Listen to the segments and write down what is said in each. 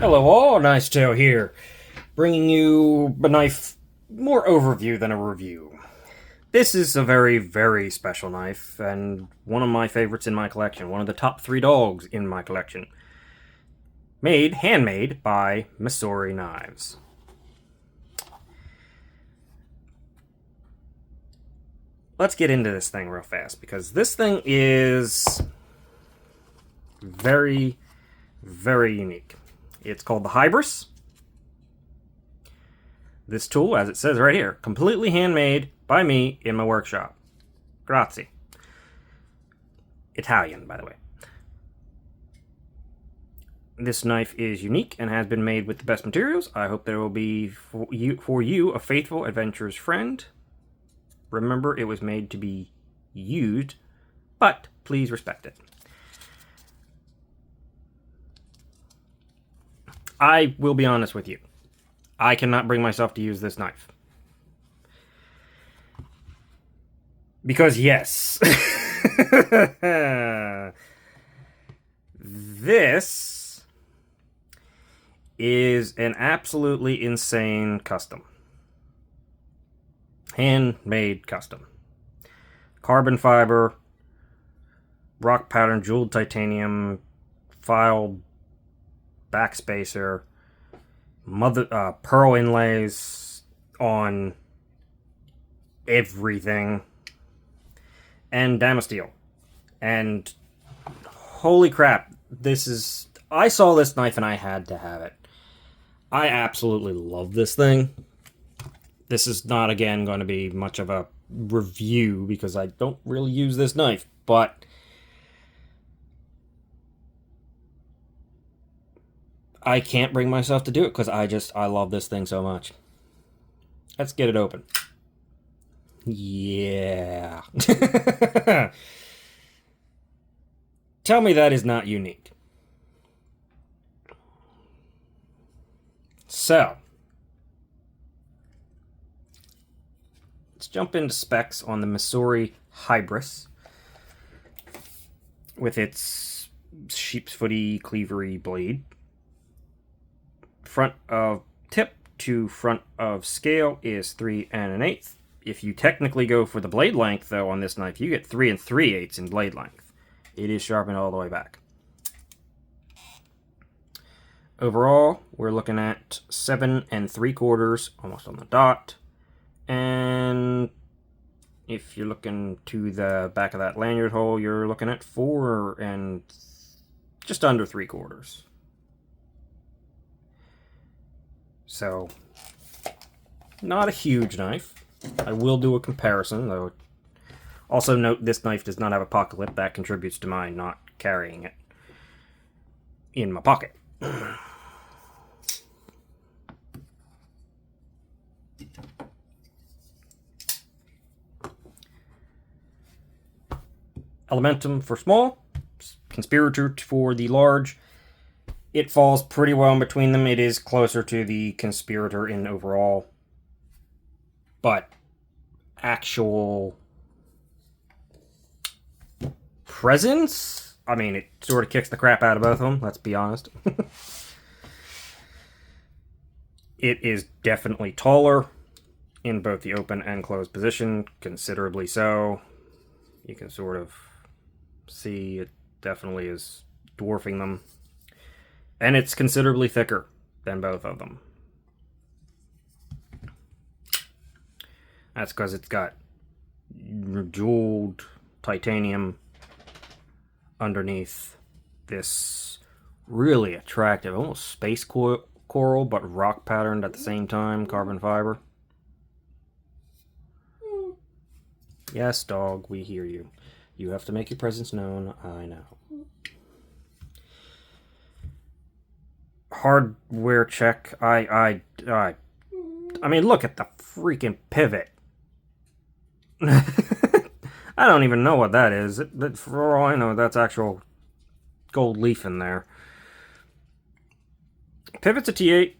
Hello all, Nice Tail here, bringing you a knife more overview than a review. This is a very, very special knife, and one of my favorites in my collection, one of the top 3 dogs in my collection. Handmade by Messori Knives. Let's get into this thing real fast, because this thing is very, very unique. It's called the Hybris. This tool, as it says right here, completely handmade by me in my workshop. Grazie. Italian, by the way. This knife is unique and has been made with the best materials. I hope there will be for you a faithful adventurer's friend. Remember, it was made to be used, but please respect it. I will be honest with you. I cannot bring myself to use this knife. Because yes. This is an absolutely insane custom. Handmade custom. Carbon fiber, rock pattern, jeweled titanium, filed backspacer, pearl inlays on everything, and Damasteel. And holy crap, I saw this knife and I had to have it. I absolutely love this thing. This is not, again, going to be much of a review because I don't really use this knife, but I can't bring myself to do it because I love this thing so much. Let's get it open. Yeah. Tell me that is not unique. So, let's jump into specs on the Messori Hybris with its sheep's footy cleavery blade. Front of tip to front of scale is 3 1/8. If you technically go for the blade length, though, on this knife, you get 3 3/8 in blade length. It is sharpened all the way back. Overall, we're looking at 7 3/4, almost on the dot. And if you're looking to the back of that lanyard hole, you're looking at 4 and just under 3/4. So, not a huge knife. I will do a comparison, though. Also note, this knife does not have a pocket clip. That contributes to my not carrying it in my pocket. Elementum for small, Conspirator for the large. It falls pretty well in between them. It is closer to the Conspirator in overall. But actual presence? I mean, it sort of kicks the crap out of both of them, let's be honest. It is definitely taller in both the open and closed position, considerably so. You can sort of see it definitely is dwarfing them. And it's considerably thicker than both of them. That's because it's got jeweled titanium underneath this really attractive, almost space coral, but rock patterned at the same time, carbon fiber. Yes, dog, we hear you. You have to make your presence known, I know. Hardware check. I mean, look at the freaking pivot. I don't even know what that is. For all I know, that's actual gold leaf in there. Pivot's a T8.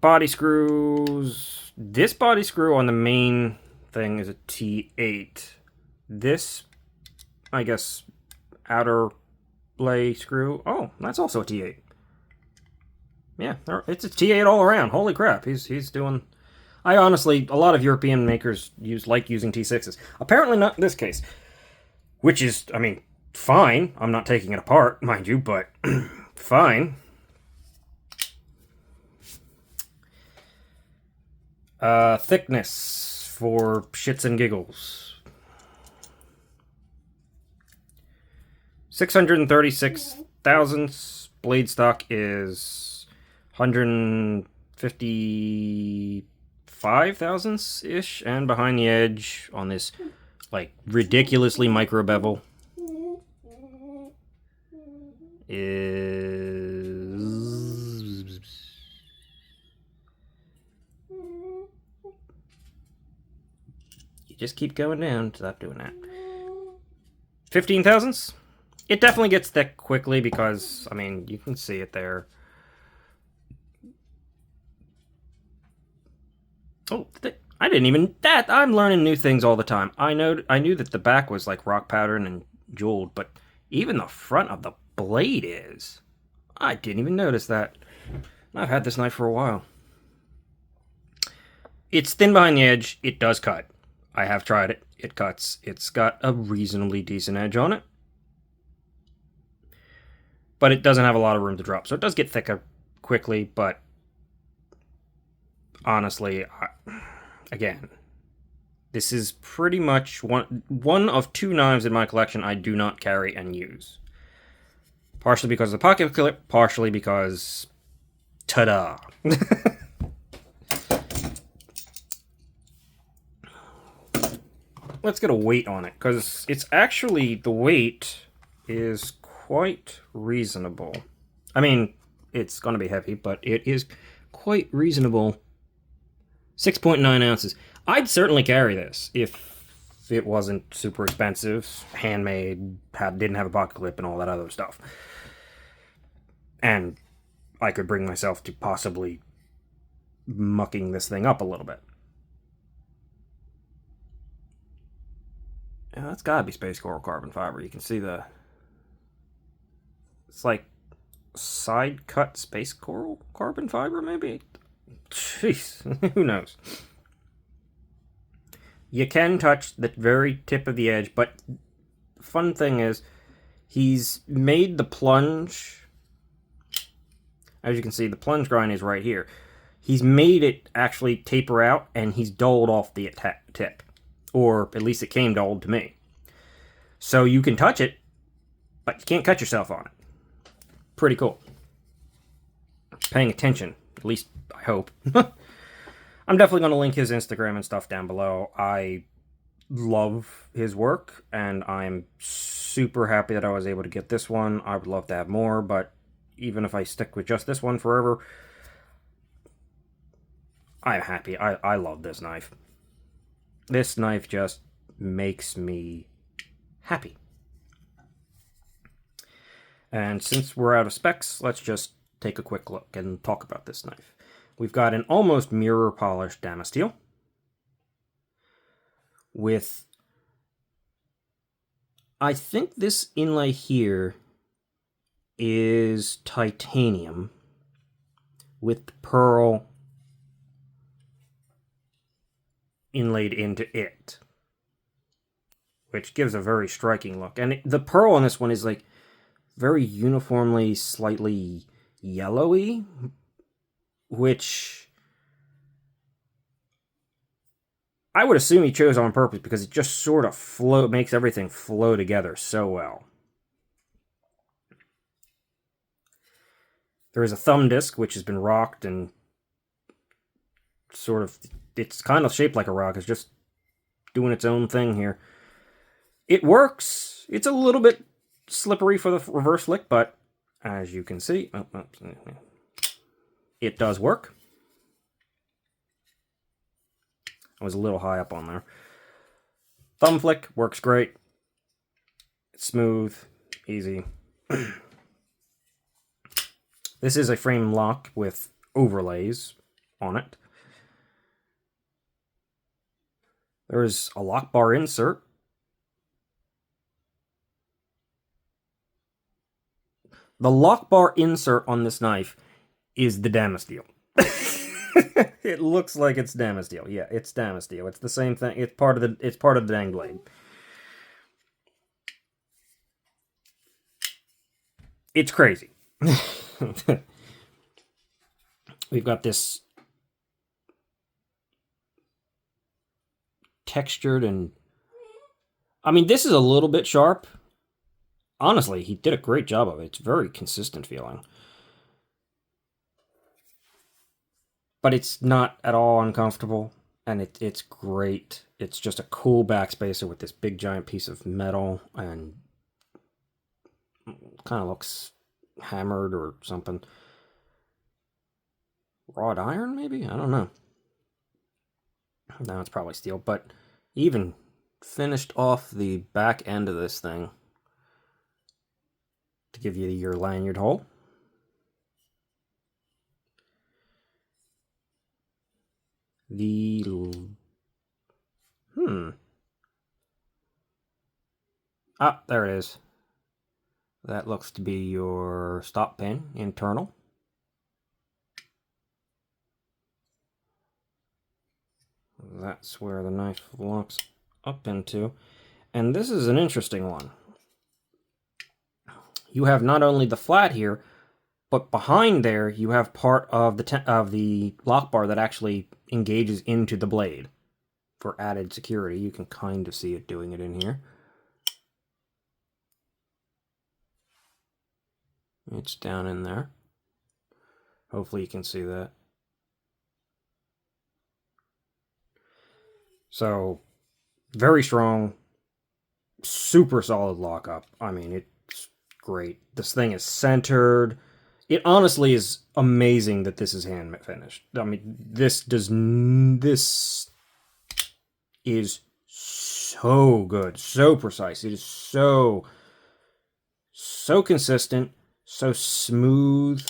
Body screws. This body screw on the main thing is a T8. This, I guess, outer lay screw. Oh, that's also a T8. Yeah, it's a T8 all around. Holy crap, he's doing... I honestly, a lot of European makers like using T6s. Apparently not in this case. Which is, I mean, fine. I'm not taking it apart, mind you, but fine. Thickness for shits and giggles. 636 thousandths. Blade stock is 155 thousandths ish, and behind the edge on this like ridiculously micro bevel is you just keep going down. Stop doing that. 15 thousandths. It definitely gets thick quickly because, I mean, you can see it there. Oh, I didn't even... I'm learning new things all the time. I knew that the back was like rock powdered and jeweled, but even the front of the blade is. I didn't even notice that. I've had this knife for a while. It's thin behind the edge. It does cut. I have tried it. It cuts. It's got a reasonably decent edge on it. But it doesn't have a lot of room to drop. So it does get thicker quickly, but honestly, again, this is pretty much one of two knives in my collection I do not carry and use. Partially because of the pocket clip, partially because... ta-da! Let's get a weight on it, because it's actually... the weight is quite reasonable. I mean, it's going to be heavy, but it is quite reasonable. 6.9 ounces. I'd certainly carry this if it wasn't super expensive, handmade, didn't have a pocket clip and all that other stuff. And I could bring myself to possibly mucking this thing up a little bit. Yeah, that's gotta be space coral carbon fiber. You can see the... it's like side cut space coral carbon fiber, maybe? Jeez, who knows? You can touch the very tip of the edge, but the fun thing is he's made the plunge... as you can see, the plunge grind is right here. He's made it actually taper out, and he's dulled off the tip. Or at least it came dulled to me. So you can touch it, but you can't cut yourself on it. Pretty cool. Paying attention, at least I hope. I'm definitely going to link his Instagram and stuff down below. I love his work, and I'm super happy that I was able to get this one. I would love to have more, but even if I stick with just this one forever, I'm happy. I love this knife. This knife just makes me happy. And since we're out of specs, let's just take a quick look and talk about this knife. We've got an almost mirror polished damasteel with, I think this inlay here is titanium with pearl inlaid into it, which gives a very striking look. And the pearl on this one is like very uniformly slightly yellowy, which I would assume he chose on purpose because it just sort of makes everything flow together so well. There is a thumb disc which has been rocked and sort of, it's kind of shaped like a rock. It's just doing its own thing here. It works. It's a little bit slippery for the reverse flick, but as you can see, it does work. I was a little high up on there. Thumb flick works great. It's smooth, easy. This is a frame lock with overlays on it. There's a lock bar insert. The lock bar insert on this knife is the Damasteel. It looks like it's Damasteel. Yeah, it's Damasteel. It's the same thing. It's part of the dang blade. It's crazy. We've got this textured and I mean, this is a little bit sharp. Honestly, he did a great job of it. It's very consistent feeling. But it's not at all uncomfortable, and it's great. It's just a cool backspacer with this big giant piece of metal, and kind of looks hammered or something. Wrought iron, maybe? I don't know. No, it's probably steel, but even finished off the back end of this thing to give you your lanyard hole. The ah, there it is. That looks to be your stop pin internal. That's where the knife locks up into. And this is an interesting one. You have not only the flat here, but behind there you have part of the lock bar that actually engages into the blade for added security. You can kind of see it doing it in here. It's down in there. Hopefully you can see that. So, very strong, super solid lockup. I mean, it's great. This thing is centered. It honestly is amazing that this is hand finished. I mean, this is so good, so precise. It is so consistent, so smooth.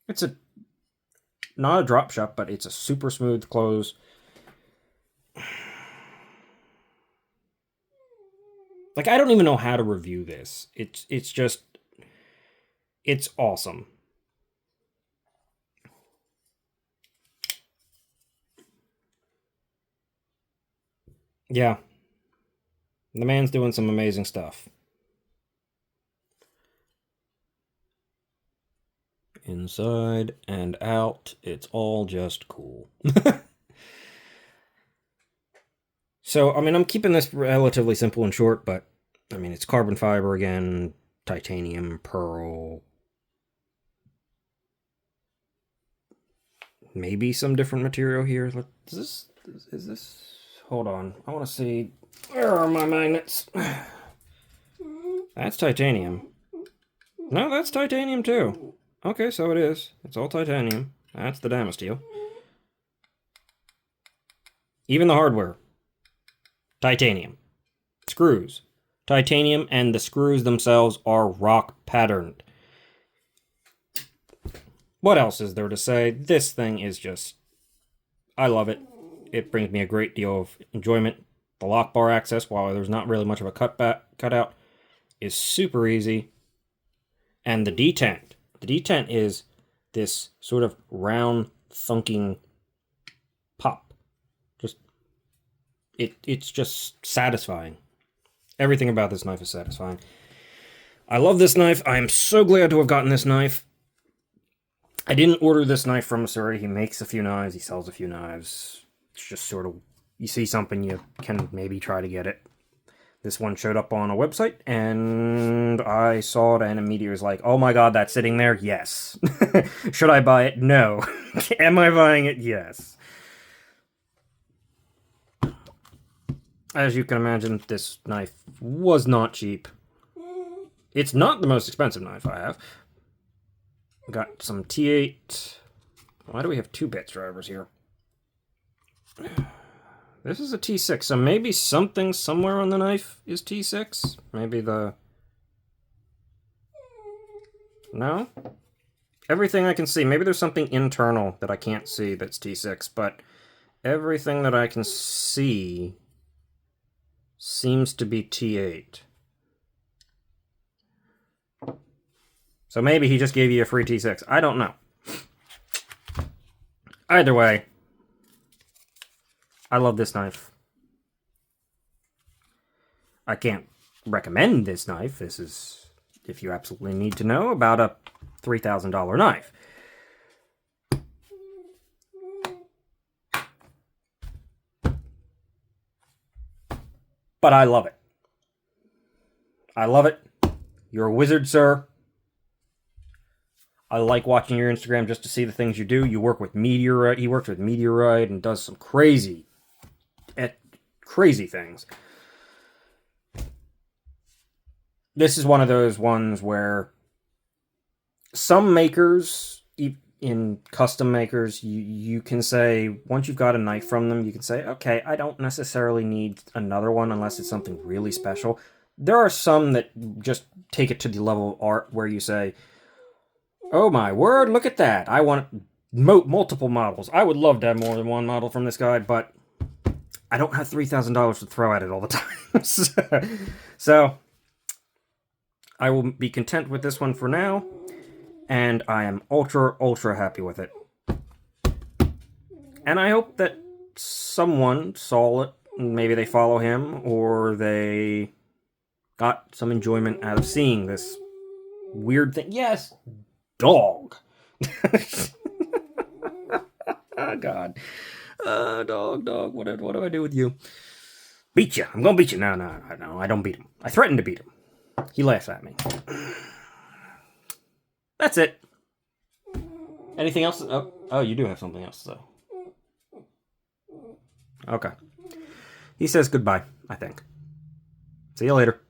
It's not a drop shot, but it's a super smooth close. Like, I don't even know how to review this. It's just, it's awesome. Yeah. The man's doing some amazing stuff. Inside and out, it's all just cool. So, I mean, I'm keeping this relatively simple and short, but, I mean, it's carbon fiber again, titanium, pearl, maybe some different material here. Is this, hold on, I want to see, where are my magnets? That's titanium. No, that's titanium too. Okay, so it is. It's all titanium. That's the Damasteel. Even the hardware. Titanium. Screws. Titanium, and the screws themselves are rock patterned. What else is there to say? This thing is just... I love it. It brings me a great deal of enjoyment. The lock bar access, while there's not really much of a cutout, is super easy. And the detent. The detent is this sort of round, thunking pop. It's just satisfying. Everything about this knife is satisfying. I love this knife. I am so glad to have gotten this knife. I didn't order this knife from Messori. He makes a few knives. He sells a few knives. It's just sort of, you see something, you can maybe try to get it. This one showed up on a website, and I saw it and immediately was like, oh my god, that's sitting there? Yes. Should I buy it? No. Am I buying it? Yes. As you can imagine, this knife was not cheap. It's not the most expensive knife I have. Got some T8. Why do we have two bits drivers here? This is a T6, so maybe something somewhere on the knife is T6? Maybe the... No? Everything I can see. Maybe there's something internal that I can't see that's T6, but everything that I can see seems to be T8. So maybe he just gave you a free T6. I don't know. Either way, I love this knife. I can't recommend this knife. This is if you absolutely need to know about a $3,000 knife. But I love it. I love it. You're a wizard, sir. I like watching your Instagram just to see the things you do. You work with Meteorite. He works with Meteorite and does some crazy things. This is one of those ones where some makers, in custom makers, you can say, once you've got a knife from them, you can say, okay, I don't necessarily need another one unless it's something really special. There are some that just take it to the level of art where you say, oh my word, look at that. I want multiple models. I would love to have more than one model from this guy, but I don't have $3,000 to throw at it all the time. So I will be content with this one for now, and I am ultra happy with it. And I hope that someone saw it, maybe they follow him, or they got some enjoyment out of seeing this weird thing. Yes, dog. Oh, God. Dog. What do I do with you? Beat you. I'm gonna beat you. No, I don't beat him. I threatened to beat him. He laughs at me. That's it. Anything else? Oh, you do have something else, though. Okay. He says goodbye, I think. See you later.